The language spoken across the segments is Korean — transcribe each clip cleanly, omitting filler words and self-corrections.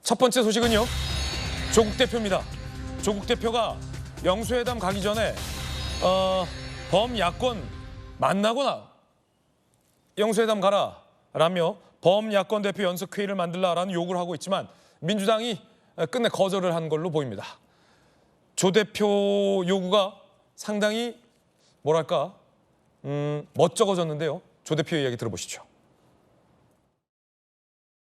첫 번째 소식은요. 조국 대표입니다. 조국 대표가 영수회담 가기 전에 범야권 만나거나 영수회담 가라라며 범야권 대표 연석회의를 만들라라는 요구를 하고 있지만 민주당이 끝내 거절을 한 걸로 보입니다. 조 대표 요구가 상당히 뭐랄까 멋쩍어졌는데요. 조 대표의 이야기 들어보시죠.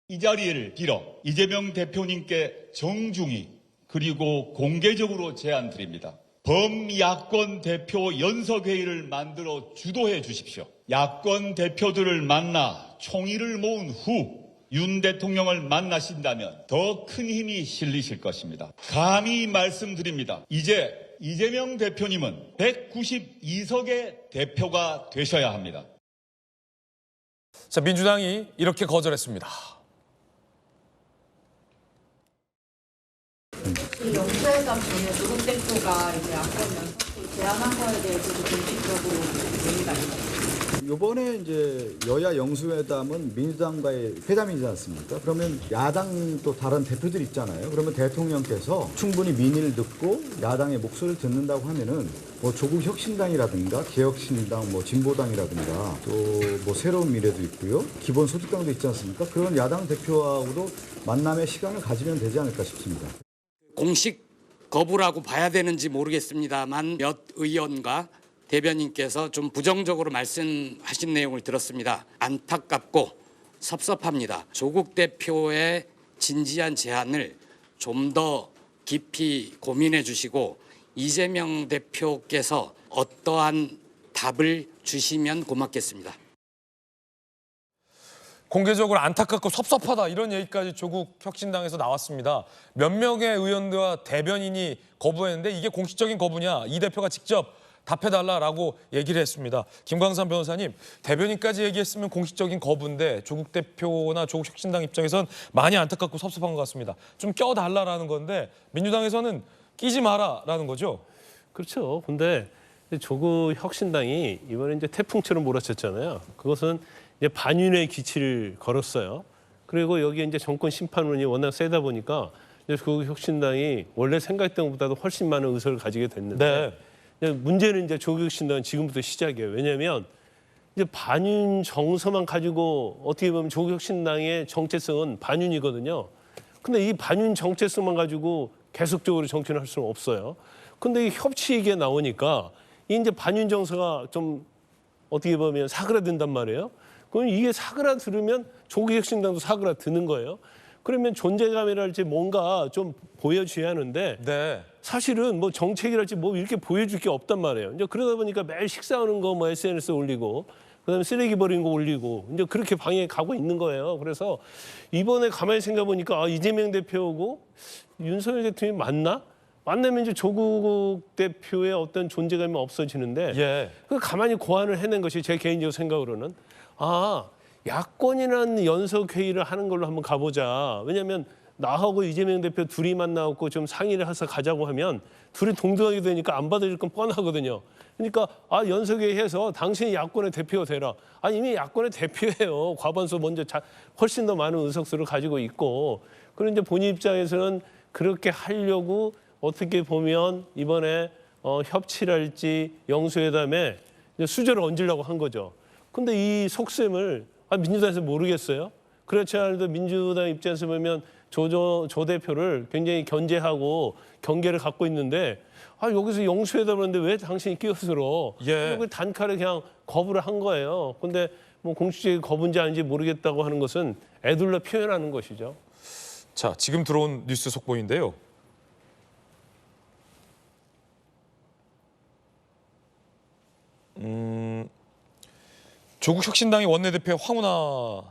이 자리를 빌어 이재명 대표님께 정중히 그리고 공개적으로 제안드립니다. 범야권 대표 연석회의를 만들어 주도해 주십시오. 야권 대표들을 만나 총의를 모은 후 윤 대통령을 만나신다면 더 큰 힘이 실리실 것입니다. 감히 말씀드립니다. 이제 이재명 대표님은 192석의 대표가 되셔야 합니다. 자, 민주당이 이렇게 거절했습니다. 이 영수회담 전에 조국 대표가 이제 야권 연석회의 제안한 거에 대해서도 공식적으로 얘기가 있어요. 이번에 이제 여야 영수회담은 민주당과의 회담이지 않습니까? 그러면 야당 또 다른 대표들 있잖아요. 그러면 대통령께서 충분히 민의를 듣고 야당의 목소리를 듣는다고 하면은 뭐 조국 혁신당이라든가 개혁신당, 뭐 진보당이라든가 또 뭐 새로운 미래도 있고요. 기본소득당도 있지 않습니까? 그런 야당 대표하고도 만남의 시간을 가지면 되지 않을까 싶습니다. 공식 거부라고 봐야 되는지 모르겠습니다만 몇 의원과 대변인께서 좀 부정적으로 말씀하신 내용을 들었습니다. 안타깝고 섭섭합니다. 조국 대표의 진지한 제안을 좀 더 깊이 고민해 주시고 이재명 대표께서 어떠한 답을 주시면 고맙겠습니다. 공개적으로 안타깝고 섭섭하다 이런 얘기까지 조국 혁신당에서 나왔습니다. 몇 명의 의원들과 대변인이 거부했는데 이게 공식적인 거부냐? 이 대표가 직접 답해달라라고 얘기를 했습니다. 김광삼 변호사님, 대변인까지 얘기했으면 공식적인 거부인데 조국 대표나 조국 혁신당 입장에선 많이 안타깝고 섭섭한 것 같습니다. 좀 껴달라라는 건데 민주당에서는 끼지 마라라는 거죠. 그렇죠. 근데 조국 혁신당이 이번에 이제 태풍처럼 몰아쳤잖아요. 그것은 이제 반윤의 기치를 걸었어요. 그리고 여기에 이제 정권 심판론이 워낙 세다 보니까 이제 조국 혁신당이 원래 생각했던 것보다도 훨씬 많은 의석을 가지게 됐는데 문제는 이제 조국 혁신당은 지금부터 시작이에요. 왜냐하면 이제 반윤 정서만 가지고 어떻게 보면 조국 혁신당의 정체성은 반윤이거든요. 근데 이 반윤 정체성만 가지고 계속적으로 정치를 할 수는 없어요. 근데 이 협치 얘기가 나오니까 이제 반윤 정서가 좀 어떻게 보면 사그라든단 말이에요. 그럼 이게 사그라들으면 조국 혁신당도 사그라드는 거예요. 그러면 존재감이랄지 뭔가 좀 보여줘야 하는데 사실은 뭐 정책이랄지 뭐 이렇게 보여줄 게 없단 말이에요. 이제 그러다 보니까 매일 식사하는 거 뭐 SNS 올리고 그다음에 쓰레기 버리는 거 올리고 이제 그렇게 방향에 가고 있는 거예요. 그래서 이번에 가만히 생각해 보니까 이재명 대표하고 윤석열 대통령이 맞나? 만나면 이제 조국 대표의 어떤 존재감이 없어지는데 그 가만히 고안을 해낸 것이 제 개인적 생각으로는 야권이라는 연석회의를 하는 걸로 한번 가보자. 왜냐하면 나하고 이재명 대표 둘이 만나고 좀 상의를 해서 가자고 하면 둘이 동등하게 되니까 안 받아줄 건 뻔하거든요. 그러니까 연석회의 해서 당신이 야권의 대표가 되라. 이미 야권의 대표예요. 과반수 먼저 훨씬 더 많은 의석수를 가지고 있고. 그런 이제 본인 입장에서는 그렇게 하려고 어떻게 보면 이번에 협치랄지 영수회담에 수저를 얹으려고 한 거죠. 근데 이 속셈을 민주당에서 모르겠어요. 그렇지 않아도 민주당 입장에서 보면 조 대표를 굉장히 견제하고 경계를 갖고 있는데 여기서 영수회담을 하는데 왜 당신이 끼어들어? 이걸 단칼에 그냥 거부를 한 거예요. 근데 뭐 공식적인 거부인지 아닌지 모르겠다고 하는 것은 애둘러 표현하는 것이죠. 자, 지금 들어온 뉴스 속보인데요. 조국 혁신당의 원내대표 황운하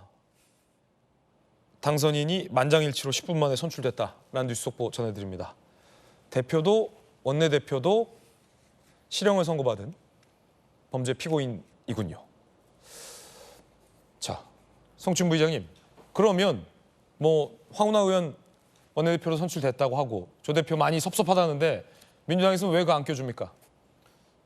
당선인이 만장일치로 10분 만에 선출됐다라는 뉴스 속보 전해드립니다. 대표도 원내대표도 실형을 선고받은 범죄 피고인이군요. 자, 성춘 부의장님, 그러면 뭐 황운하 의원 원내대표로 선출됐다고 하고 조 대표 많이 섭섭하다는데 민주당에서는 왜 그거 안 껴줍니까?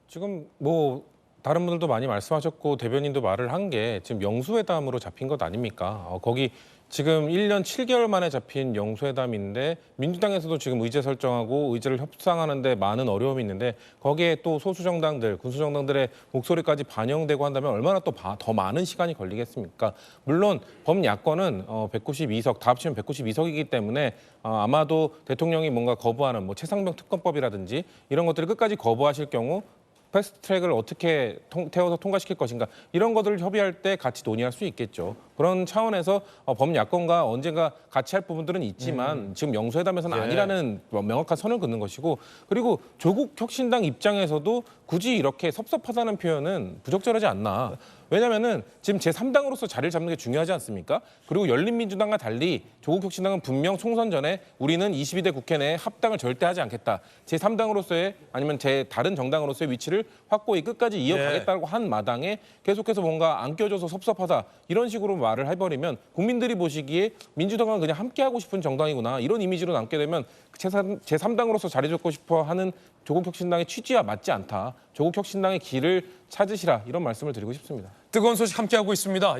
지금 뭐 다른 분들도 많이 말씀하셨고 대변인도 말을 한 게 지금 영수회담으로 잡힌 것 아닙니까? 거기 지금 1년 7개월 만에 잡힌 영수회담인데 민주당에서도 지금 의제 설정하고 의제를 협상하는데 많은 어려움이 있는데 거기에 또 소수정당들, 군수정당들의 목소리까지 반영되고 한다면 얼마나 또 더 많은 시간이 걸리겠습니까? 물론 범야권은 192석, 다 합치면 192석이기 때문에 아마도 대통령이 뭔가 거부하는 뭐 최상병 특검법이라든지 이런 것들을 끝까지 거부하실 경우 패스트트랙을 어떻게 태워서 통과시킬 것인가 이런 것들을 협의할 때 같이 논의할 수 있겠죠. 그런 차원에서 범야권과 언젠가 같이 할 부분들은 있지만 지금 영수회담에서는 아니라는 명확한 선을 긋는 것이고 그리고 조국 혁신당 입장에서도 굳이 이렇게 섭섭하다는 표현은 부적절하지 않나. 왜냐면은 지금 제3당으로서 자리를 잡는 게 중요하지 않습니까? 그리고 열린민주당과 달리 조국 혁신당은 분명 총선 전에 우리는 22대 국회 내에 합당을 절대 하지 않겠다. 제3당으로서의 아니면 다른 정당으로서의 위치를 확고히 끝까지 이어가겠다고 한 마당에 계속해서 뭔가 안 껴줘서 섭섭하다. 이런 식으로 말을 해버리면 국민들이 보시기에 민주당은 그냥 함께하고 싶은 정당이구나. 이런 이미지로 남게 되면 제3당으로서 자리 잡고 싶어 하는 조국 혁신당의 취지와 맞지 않다. 조국 혁신당의 길을 찾으시라. 이런 말씀을 드리고 싶습니다. 뜨거운 소식 함께하고 있습니다.